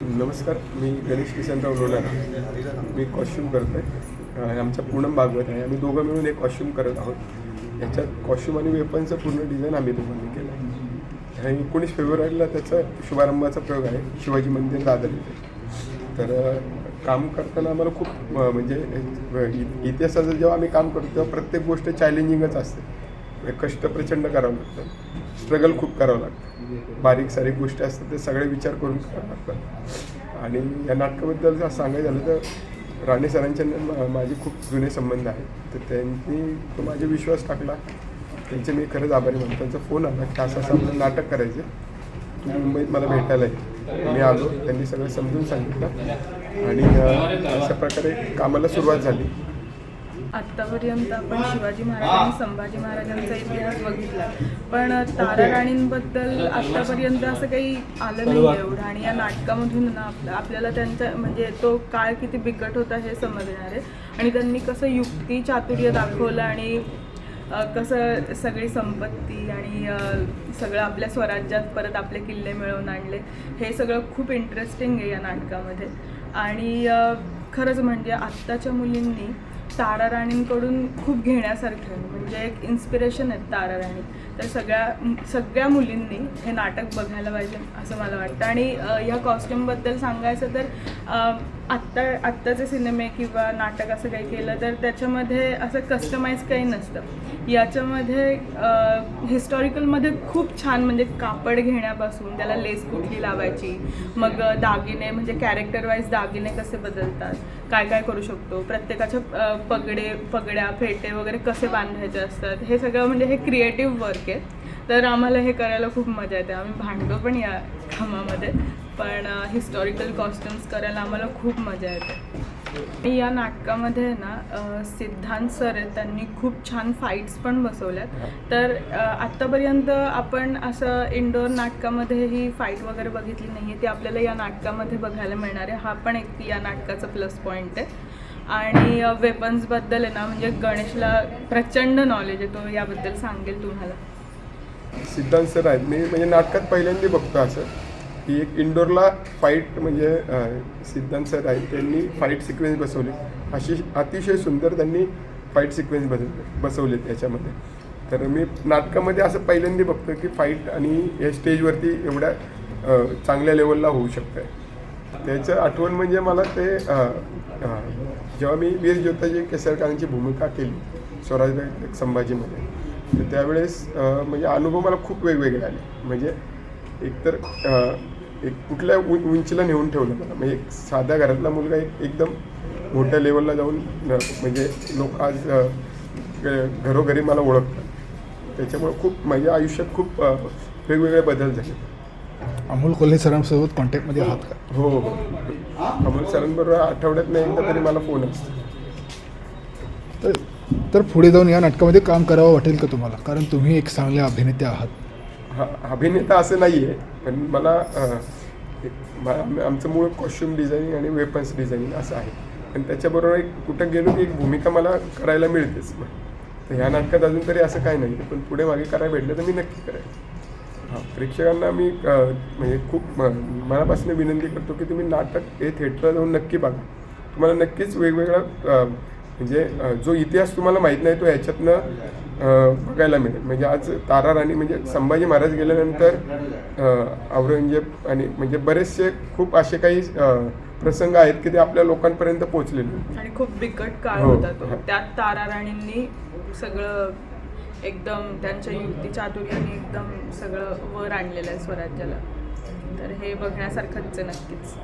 नमस्कार, मी गणेश किसनराव लोणारा. मी कॉस्ट्यूम करतो आहे. आमच्या पूनम भागवत आहे. आम्ही दोघं मिळून एक कॉस्ट्यूम करत आहोत. याच्यात कॉस्ट्यूम आणि वेपनचं पूर्ण डिझाईन आम्ही दोघांनी केलं आहे. आणि 19 फेब्रुवारीला त्याचा शुभारंभाचा प्रयोग आहे शिवाजी मंदिर दादर इथे. तर काम करताना आम्हाला खूप म्हणजे इतिहासाचं जेव्हा आम्ही काम करतो तेव्हा प्रत्येक गोष्ट चॅलेंजिंगच असते. कष्ट प्रचंड करावं लागतं, स्ट्रगल खूप करावं लागतं. बारीक सारीक गोष्टी असतात ते सगळे विचार करून करावं लागतात. आणि या नाटकाबद्दल जर सांगायचं झालं तर राणे सरांच्या माझे खूप जुने संबंध आहेत. तर त्यांनी तो माझे विश्वास टाकला, त्यांचे मी खरंच आभारी म्हणतो. त्यांचा फोन आला की असं आपलं नाटक करायचं, तुम्ही मुंबईत मला भेटायला आहे. मी आलो, त्यांनी सगळं समजून सांगितलं आणि अशा प्रकारे कामाला सुरुवात झाली. आत्तापर्यंत आपण शिवाजी महाराज आणि संभाजी महाराजांचा इतिहास बघितला, पण तारा राणींबद्दल आत्तापर्यंत असं काही आलं नाही एवढं. आणि या नाटकामधून ना आपल्याला त्यांचा म्हणजे तो काळ किती बिकट होता हे समजणार आहे. आणि त्यांनी कसं युक्ती चातुर्य दाखवलं आणि कसं सगळी संपत्ती आणि सगळं आपल्या स्वराज्यात परत आपले किल्ले मिळवून आणले, हे सगळं खूप इंटरेस्टिंग आहे या नाटकामध्ये. आणि खरंच म्हणजे आत्ताच्या मुलींनी तारा राणींकडून खूप घेण्यासारखं आहे. म्हणजे एक इन्स्पिरेशन आहे तारा राणी. तर सगळ्या मुलींनी हे नाटक बघायला पाहिजे असं मला वाटतं. आणि ह्या कॉस्ट्यूमबद्दल सांगायचं तर आत्ताचे सिनेमे किंवा नाटक असं काही केलं तर त्याच्यामध्ये असं कस्टमाइज काही नसतं. याच्यामध्ये हिस्टॉरिकलमध्ये खूप छान म्हणजे कापड घेण्यापासून त्याला लेस कुठली लावायची, मग दागिने म्हणजे कॅरेक्टर वाईज दागिने कसे बदलतात, काय काय करू शकतो, प्रत्येकाच्या पगड्या फेटे वगैरे कसे बांधायचे असतात, हे सगळं म्हणजे हे क्रिएटिव्ह वर्क आहे. तर आम्हाला हे करायला खूप मजा येते. आम्ही भांडतो पण या कामामध्ये, पण हिस्टॉरिकल कॉस्ट्युम्स करायला आम्हाला खूप मजा येते. या नाटकामध्ये ना सिद्धांत सर आहेत, त्यांनी खूप छान फाईट्स पण बसवल्यात. तर आत्तापर्यंत आपण असं इंडोर नाटकामध्ये ही फाईट वगैरे बघितली नाही आहे, ती आपल्याला या नाटकामध्ये बघायला मिळणार आहे. हा पण एक या नाटकाचा प्लस पॉईंट आहे. आणि वेपन्सबद्दल आहे ना म्हणजे गणेशला प्रचंड नॉलेज आहे, तो याबद्दल सांगेल तुम्हाला. सिद्धांत सर आहेत. मी म्हणजे नाटकात पहिल्यांदा बघतो असं की एक इंडोरला फाईट म्हणजे सिद्धांत सर आहेत, त्यांनी फाईट सिक्वेन्स बसवली. अशी अतिशय सुंदर त्यांनी फाईट सिक्वेन्स बसवले त्याच्यामध्ये. तर मी नाटकामध्ये असं पहिल्यांदा बघतो की फाईट आणि या स्टेजवरती एवढ्या चांगल्या लेवलला होऊ शकतं आहे. त्याचं आठवण म्हणजे मला ते जेव्हा मी वीर ज्योताजी केसरकरांची भूमिका केली स्वराज्य संभाजीमध्ये, तर त्यावेळेस म्हणजे अनुभव मला खूप वेगवेगळे आले. म्हणजे एकतर एक कुठल्या उंचीला नेऊन ठेवलं मला. म्हणजे एक साध्या घरातला मुलगा एकदम मोठ्या लेवलला जाऊन म्हणजे लोक आज घरोघरी मला ओळखतात. त्याच्यामुळे खूप माझ्या आयुष्यात खूप वेगवेगळे बदल झाले. अमोल कोल्हे सरांसोबत कॉन्टॅक्टमध्ये आहात का? हो, अमोल सरांबरोबर आठवड्यातनं एकदा तरी मला फोन असतो. तर पुढे जाऊन या नाटकामध्ये काम करावं वाटेल का तुम्हाला? कारण तुम्ही एक चांगले अभिनेते आहात. हा, अभिनेता असं नाही आहे, पण मला आमचं मूळ कॉस्ट्यूम डिझायनिंग आणि वेपन्स डिझायनिंग असं आहे. आणि त्याच्याबरोबर एक कुठं गेलो की एक भूमिका मला करायला मिळतेच. तर ह्या नाटकात अजून तरी असं काय नाही, पण पुढे मागे करायला भेटलं तर मी नक्की करेन. हां, प्रेक्षकांना मी म्हणजे खूप मनापासून विनंती करतो की तुम्ही नाटक हे थिएटरला जाऊन नक्की बघा. तुम्हाला नक्कीच वेगवेगळा म्हणजे जो इतिहास तुम्हाला माहीत नाही तो ह्याच्यातनं बघायला मिळेल. म्हणजे आज तारा राणी म्हणजे संभाजी महाराज गेल्यानंतर औरंगजेब आणि म्हणजे बरेचसे खूप असे काही प्रसंग आहेत की ते आपल्या लोकांपर्यंत पोहोचलेले आणि खूप बिकट काळ होता तो. त्यात तारा राणींनी सगळं एकदम त्यांच्या युक्ती चातुर्याने एकदम सगळं वर आणलेलं आहे स्वराज्याला. तर हे बघण्यासारखंच आहे नक्कीच.